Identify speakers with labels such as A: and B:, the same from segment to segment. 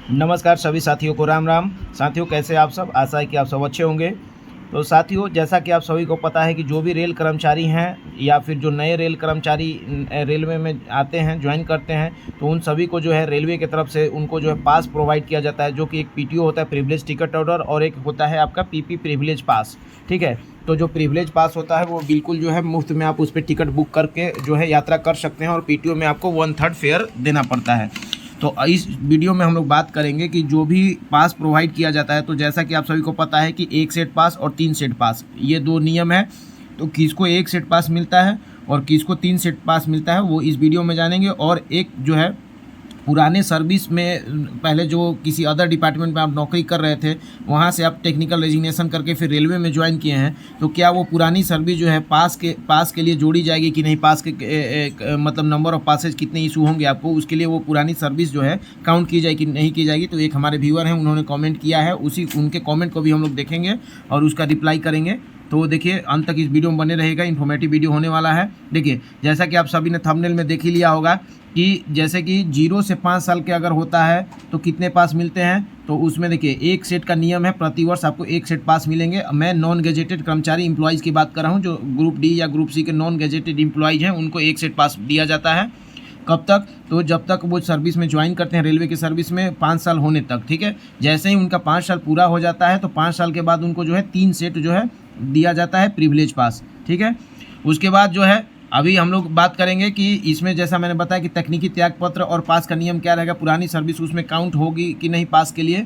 A: नमस्कार सभी साथियों को राम राम। साथियों कैसे आप सब, आशा है कि आप सब अच्छे होंगे। तो साथियों जैसा कि आप सभी को पता है कि जो भी रेल कर्मचारी हैं या फिर जो नए रेल कर्मचारी रेलवे में आते हैं, ज्वाइन करते हैं, तो उन सभी को जो है रेलवे की तरफ से उनको जो है पास प्रोवाइड किया जाता है, जो कि एक पीटीओ होता है, प्रिविलेज टिकट ऑर्डर, और एक होता है आपका पीपी प्रिविलेज पास। ठीक है, तो जो प्रिविलेज पास होता है वो बिल्कुल जो है मुफ्त में आप उस पर टिकट बुक करके जो है यात्रा कर सकते हैं, और पीटीओ में आपको 1/3 फेयर देना पड़ता है। तो इस वीडियो में हम लोग बात करेंगे कि जो भी पास प्रोवाइड किया जाता है, तो जैसा कि आप सभी को पता है कि 1 सेट पास और 3 सेट पास, ये 2 नियम है। तो किसको 1 सेट पास मिलता है और किसको 3 सेट पास मिलता है वो इस वीडियो में जानेंगे। और एक जो है पुराने सर्विस में पहले जो किसी अदर डिपार्टमेंट में आप नौकरी कर रहे थे, वहाँ से आप टेक्निकल रेजिग्नेशन करके फिर रेलवे में ज्वाइन किए हैं, तो क्या वो पुरानी सर्विस जो है पास के लिए जोड़ी जाएगी कि नहीं, पास के मतलब नंबर ऑफ पासेज कितने इशू होंगे आपको, उसके लिए वो पुरानी सर्विस जो है काउंट की जाएगी कि नहीं की जाएगी। तो एक हमारे व्यूअर हैं, उन्होंने कमेंट किया है, उनके कमेंट को भी हम लोग देखेंगे और उसका रिप्लाई करेंगे। तो देखिए अंत तक इस वीडियो में बने रहेगा, इन्फॉर्मेटिव वीडियो होने वाला है। देखिए जैसा कि आप सभी ने थंबनेल में देख ही लिया होगा कि जैसे कि 0 से 5 साल के अगर होता है तो कितने पास मिलते हैं, तो उसमें देखिए 1 सेट का नियम है, प्रतिवर्ष आपको 1 सेट पास मिलेंगे। मैं नॉन गेजेटेड कर्मचारी एम्प्लॉइज़ की बात कर रहा हूँ, जो ग्रुप डी या ग्रुप सी के नॉन गेजेटेड एम्प्लॉइज़ हैं, उनको 1 सेट पास दिया जाता है। कब तक? तो जब तक वो सर्विस में ज्वाइन करते हैं, रेलवे की सर्विस में 5 साल होने तक। ठीक है, जैसे ही उनका 5 साल पूरा हो जाता है तो 5 साल के बाद उनको जो है 3 सेट जो है दिया जाता है प्रिविलेज पास। ठीक है, उसके बाद जो है अभी हम लोग बात करेंगे कि इसमें जैसा मैंने बताया कि तकनीकी त्याग पत्र और पास का नियम क्या रहेगा, पुरानी सर्विस उसमें काउंट होगी कि नहीं पास के लिए,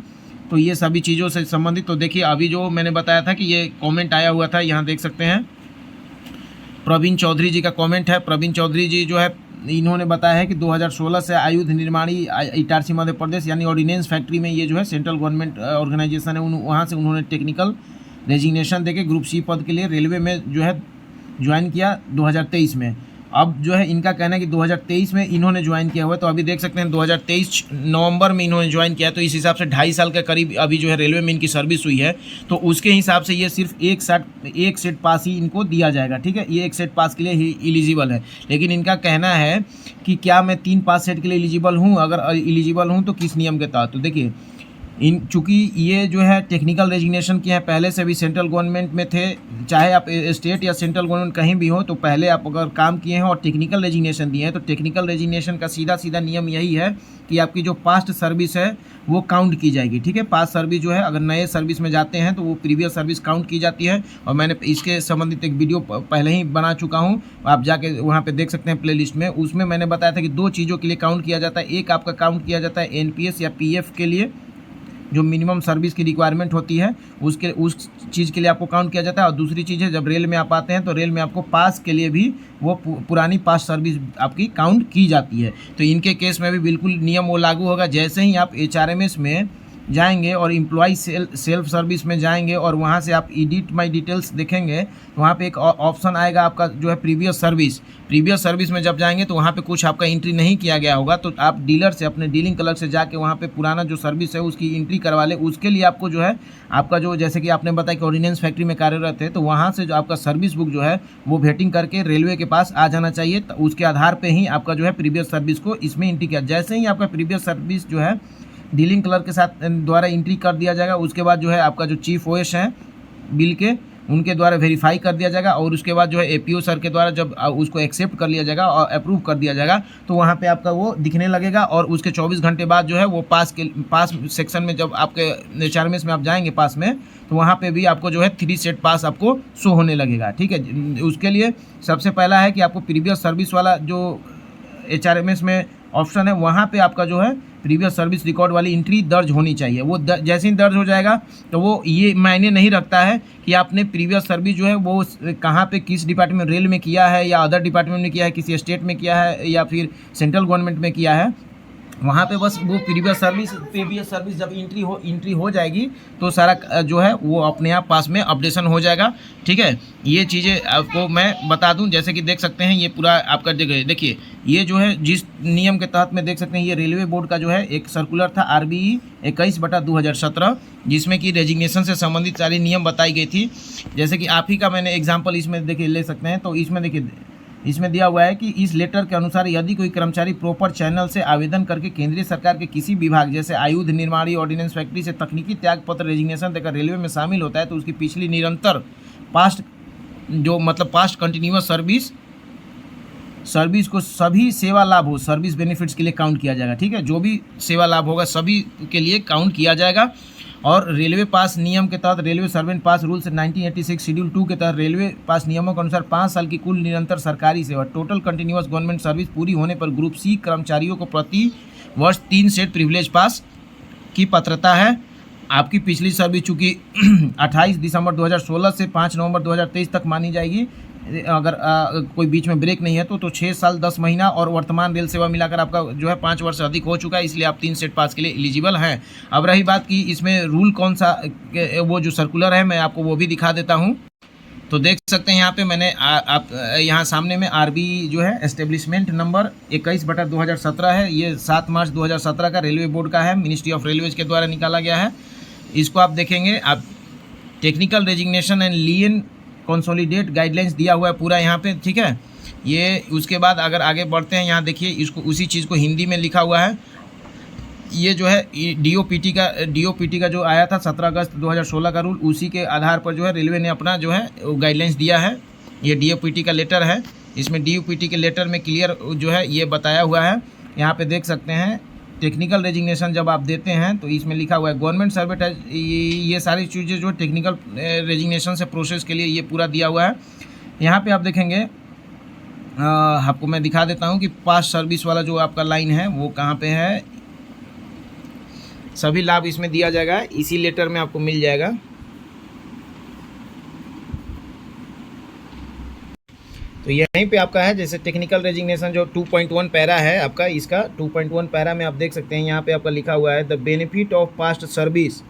A: तो ये सभी चीज़ों से संबंधित। तो देखिए अभी जो मैंने बताया था कि ये कमेंट आया हुआ था, यहाँ देख सकते हैं प्रवीण चौधरी जी का कमेंट है। प्रवीण चौधरी जी जो है इन्होंने बताया है कि 2016 से आयुध निर्माणी इटारसी मध्य प्रदेश यानी ऑर्डिनेंस फैक्ट्री में ये जो है सेंट्रल गवर्नमेंट ऑर्गेनाइजेशन है, वहाँ से उन्होंने टेक्निकल रेजिग्नेशन देके ग्रुप सी पद के लिए रेलवे में जो है ज्वाइन किया 2023 में। अब जो है इनका कहना है कि 2023 में इन्होंने ज्वाइन किया हुआ है, तो अभी देख सकते हैं 2023 नवंबर में इन्होंने ज्वाइन किया, तो इस हिसाब से 2.5 साल के करीब अभी जो है रेलवे में इनकी सर्विस हुई है। तो उसके हिसाब से ये सिर्फ एक सेट पास ही इनको दिया जाएगा। ठीक है, ये 1 सेट पास के लिए ही एलिजिबल है, लेकिन इनका कहना है कि क्या मैं 3 पास सेट के लिए एलिजिबल हूँ, अगर एलिजिबल हूँ तो किस नियम के तहत। तो देखिए चूँकि ये जो है टेक्निकल रेजिग्नेशन किए हैं, पहले से भी सेंट्रल गवर्नमेंट में थे, चाहे आप स्टेट या सेंट्रल गवर्नमेंट कहीं भी हो, तो पहले आप अगर काम किए हैं और टेक्निकल रेजिग्नेशन दिए हैं, तो टेक्निकल रेजिग्नेशन का सीधा नियम यही है कि आपकी जो पास्ट सर्विस है वो काउंट की जाएगी। ठीक है, पास्ट सर्विस जो है अगर नए सर्विस में जाते हैं तो वो प्रीवियस सर्विस काउंट की जाती है, और मैंने इसके संबंधित एक वीडियो पहले ही बना चुका हूँ, आप जाके वहाँ पे देख सकते हैं प्लेलिस्ट में। उसमें मैंने बताया था कि 2 चीज़ों के लिए काउंट किया जाता है। एक आपका काउंट किया जाता है एनपीएस या पीएफ के लिए, जो मिनिमम सर्विस की रिक्वायरमेंट होती है उस चीज़ के लिए आपको काउंट किया जाता है, और दूसरी चीज़ है जब रेल में आप आते हैं तो रेल में आपको पास के लिए भी वो पुरानी पास सर्विस आपकी काउंट की जाती है। तो इनके केस में भी बिल्कुल नियम वो लागू होगा। जैसे ही आप एचआरएमएस में जाएंगे और एम्प्लॉय सेल्फ सर्विस में जाएंगे और वहाँ से आप एडिट माई डिटेल्स देखेंगे, वहाँ पे एक ऑप्शन आएगा आपका जो है प्रीवियस सर्विस में जब जाएंगे तो वहाँ पे कुछ आपका एंट्री नहीं किया गया होगा, तो आप डीलर से अपने डीलिंग क्लर्क से जाके वहाँ पे पुराना जो सर्विस है उसकी एंट्री करवा ले। उसके लिए आपको जो है आपका जो, जैसे कि आपने बताया कि ऑर्डिनेंस फैक्ट्री में कार्यरत है, तो वहाँ से जो आपका सर्विस बुक जो है वो वेटिंग करके रेलवे के पास आ जाना चाहिए। तो उसके आधार पर ही आपका जो है प्रीवियस सर्विस को इसमें एंट्री किया। जैसे ही आपका प्रीवियस सर्विस जो है डीलिंग क्लर्क के साथ द्वारा एंट्री कर दिया जाएगा, उसके बाद जो है आपका जो चीफ ओएस हैं बिल के, उनके द्वारा वेरीफाई कर दिया जाएगा, और उसके बाद जो है एपीओ सर के द्वारा जब उसको एक्सेप्ट कर लिया जाएगा और अप्रूव कर दिया जाएगा, तो वहाँ पे आपका वो दिखने लगेगा। और उसके 24 घंटे बाद जो है वो पास सेक्शन में जब आपके एचआरएमएस में आप जाएंगे पास में, तो वहाँ पे भी आपको जो है 3 सेट पास आपको शो होने लगेगा। ठीक है, उसके लिए सबसे पहला है कि आपको प्रीवियस सर्विस वाला जो एचआरएमएस में ऑप्शन है, वहाँ पे आपका जो है प्रीवियस सर्विस रिकॉर्ड वाली एंट्री दर्ज होनी चाहिए। वो जैसे ही दर्ज हो जाएगा तो वो ये मायने नहीं रखता है कि आपने प्रीवियस सर्विस जो है वो कहाँ पे किस डिपार्टमेंट, रेल में किया है या अदर डिपार्टमेंट में किया है, किसी स्टेट में किया है या फिर सेंट्रल गवर्नमेंट में किया है। वहाँ पे बस वो प्रीवियस सर्विस जब एंट्री हो जाएगी तो सारा जो है वो अपने आप पास में अपडेशन हो जाएगा। ठीक है, ये चीज़ें आपको मैं बता दूं, जैसे कि देख सकते हैं ये पूरा आपका देखिए ये जो है जिस नियम के तहत में देख सकते हैं, ये रेलवे बोर्ड का जो है एक सर्कुलर था RBE 21/2017, जिसमें कि रेजिग्नेशन से संबंधित सारी नियम बताई गई थी। जैसे कि आप ही का मैंने एग्जाम्पल इसमें देखिए ले सकते हैं, तो इसमें देखिए इसमें दिया हुआ है कि इस लेटर के अनुसार यदि कोई कर्मचारी प्रॉपर चैनल से आवेदन करके केंद्रीय सरकार के किसी विभाग जैसे आयुध निर्माणी ऑर्डिनेंस फैक्ट्री से तकनीकी त्याग पत्र रेजिग्नेशन देकर रेलवे में शामिल होता है तो उसकी पिछली निरंतर पास्ट कंटिन्यूअस सर्विस को सभी सेवा लाभ हो सर्विस बेनिफिट्स के लिए काउंट किया जाएगा। ठीक है, जो भी सेवा लाभ होगा सभी के लिए काउंट किया जाएगा। और रेलवे पास नियम के तहत रेलवे सर्वेंट पास रूल्स 1986 शेड्यूल 2 के तहत रेलवे पास नियमों के अनुसार 5 साल की कुल निरंतर सरकारी सेवा टोटल कंटिन्यूअस गवर्नमेंट सर्विस पूरी होने पर ग्रुप सी कर्मचारियों को प्रति वर्ष 3 सेट प्रिविलेज पास की पात्रता है। आपकी पिछली सर्विस चूँकि 28 दिसंबर 2016 से 5 नवंबर 2023 तक मानी जाएगी। अगर कोई बीच में ब्रेक नहीं है तो 6 साल 10 महीना और वर्तमान रेल सेवा मिलाकर आपका जो है 5 वर्ष से अधिक हो चुका है, इसलिए आप 3 सेट पास के लिए एलिजिबल हैं। अब रही बात कि इसमें रूल कौन सा, वो जो सर्कुलर है मैं आपको वो भी दिखा देता हूँ। तो देख सकते हैं यहाँ पे मैंने आप यहाँ सामने में आरबी जो है एस्टेब्लिशमेंट नंबर 21/2017 है। ये 7 मार्च 2017 का रेलवे बोर्ड का है, मिनिस्ट्री ऑफ रेलवेज के द्वारा निकाला गया है। इसको आप देखेंगे, आप technical resignation and lean consolidate guidelines दिया हुआ है पूरा यहाँ पे। ठीक है, ये उसके बाद अगर आगे बढ़ते हैं, यहाँ देखिए इसको उसी चीज़ को हिंदी में लिखा हुआ है। ये जो है डीओपीटी का जो आया था 17 अगस्त 2016 का रूल, उसी के आधार पर जो है रेलवे ने अपना जो है गाइडलाइंस दिया है। ये डीओपीटी का लेटर है, इसमें डीओपीटी के लेटर में क्लियर जो है ये बताया हुआ है। यहाँ पे देख सकते हैं टेक्निकल रेजिग्नेशन जब आप देते हैं तो इसमें लिखा हुआ है गवर्नमेंट सर्वेंट, ये सारी चीज़ें जो टेक्निकल रेजिग्नेशन से प्रोसेस के लिए ये पूरा दिया हुआ है। यहाँ पे आप देखेंगे, आपको मैं दिखा देता हूँ कि पास्ट सर्विस वाला जो आपका लाइन है वो कहाँ पे है। सभी लाभ इसमें दिया जाएगा, इसी लेटर में आपको मिल जाएगा। तो यहीं पे आपका है, जैसे टेक्निकल रेजिग्नेशन जो 2.1 पैरा है आपका, इसका 2.1 पैरा में आप देख सकते हैं यहाँ पे आपका लिखा हुआ है the benefit of past service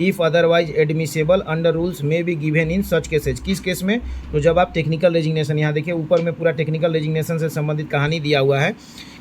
A: if otherwise admissible under rules may be given in such cases. किस केस में? तो जब आप टेक्निकल रेजिग्नेशन, यहाँ देखिए ऊपर में पूरा टेक्निकल रेजिग्नेशन से संबंधित कहानी दिया हुआ है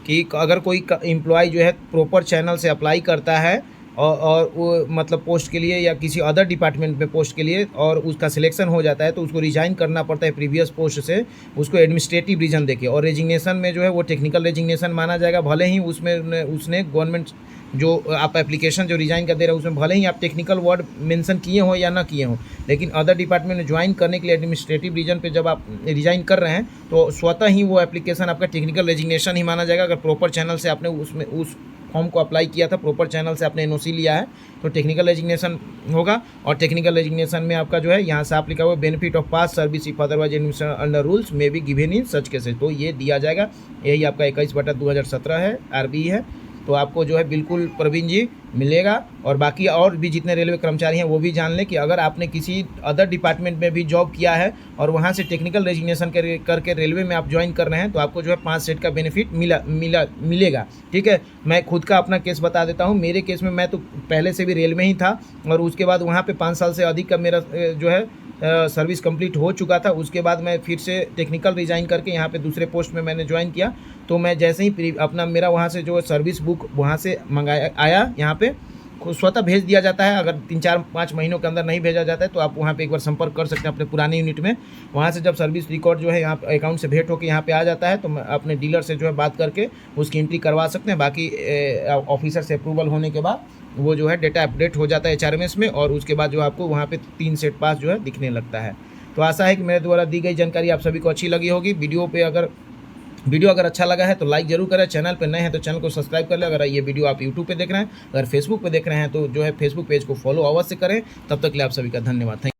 A: कि अगर कोई एम्प्लॉय जो है प्रॉपर चैनल से अप्लाई करता है और वो मतलब पोस्ट के लिए या किसी अदर डिपार्टमेंट में पोस्ट के लिए और उसका सिलेक्शन हो जाता है तो उसको रिजाइन करना पड़ता है प्रीवियस पोस्ट से, उसको एडमिनिस्ट्रेटिव रीजन देके। और रेजिग्नेशन में जो है वो टेक्निकल रेजिग्नेशन माना जाएगा, भले ही उसने गवर्नमेंट जो आप एप्लीकेशन जो रिजाइन कर दे रहे हो उसमें भले ही आप टेक्निकल वर्ड मेंशन किए हो या ना किए हो, लेकिन अदर डिपार्टमेंट में ज्वाइन करने के लिए एडमिनिस्ट्रेटिव रीजन पे जब आप रिजाइन कर रहे हैं तो स्वतः ही वो एप्लीकेशन आपका टेक्निकल रेजिग्नेशन ही माना जाएगा। अगर प्रॉपर चैनल से आपने उसमें उस फॉर्म को अप्लाई किया था, प्रॉपर चैनल से आपने एनओसी लिया है तो टेक्निकल रेजिग्नेशन होगा। और टेक्निकल रेजिग्नेशन में आपका जो है यहाँ से आप लिखा हुआ benefit of past service if otherwise admission under rules may be given in such cases, तो ये दिया जाएगा। यही आपका 21/2017 है, आरबी है। तो आपको जो है बिल्कुल प्रवीण जी मिलेगा। और बाकी और भी जितने रेलवे कर्मचारी हैं वो भी जान लें कि अगर आपने किसी अदर डिपार्टमेंट में भी जॉब किया है और वहाँ से टेक्निकल रेजिग्नेशन करके रेलवे में आप ज्वाइन कर रहे हैं तो आपको जो है 5 सेट का बेनिफिट मिलेगा। ठीक है, मैं खुद का अपना केस बता देता हूँ। मेरे केस में मैं तो पहले से भी रेल में ही था और उसके बाद वहाँ पर 5 साल से अधिक का मेरा जो है सर्विस कंप्लीट हो चुका था। उसके बाद मैं फिर से टेक्निकल रिजाइन करके यहाँ पे दूसरे पोस्ट में मैंने ज्वाइन किया। तो मैं जैसे ही अपना मेरा वहाँ से जो सर्विस बुक वहाँ से मंगाया आया, यहाँ पे स्वतः भेज दिया जाता है। अगर 3-4-5 महीनों के अंदर नहीं भेजा जाता है तो आप वहाँ पे एक बार संपर्क कर सकते हैं अपने पुराने यूनिट में। वहाँ से जब सर्विस रिकॉर्ड जो है यहाँ अकाउंट से भेंट होकर यहाँ पे आ जाता है तो अपने डीलर से जो है बात करके उसकी एंट्री करवा सकते हैं। बाकी ऑफिसर से अप्रूवल होने के बाद वो जो है डेटा अपडेट हो जाता है HRMS में और उसके बाद जो आपको वहाँ पे 3 सेट पास जो है दिखने लगता है। तो आशा है कि मेरे द्वारा दी गई जानकारी आप सभी को अच्छी लगी होगी। वीडियो अगर अच्छा लगा है तो लाइक जरूर करें, चैनल पर नए हैं तो चैनल को सब्सक्राइब कर लें। अगर ये वीडियो आप यूट्यूब पे देख रहे हैं, अगर फेसबुक पे देख रहे हैं तो जो है फेसबुक पेज को फॉलो अवश्य करें। तब तक के लिए आप सभी का धन्यवाद।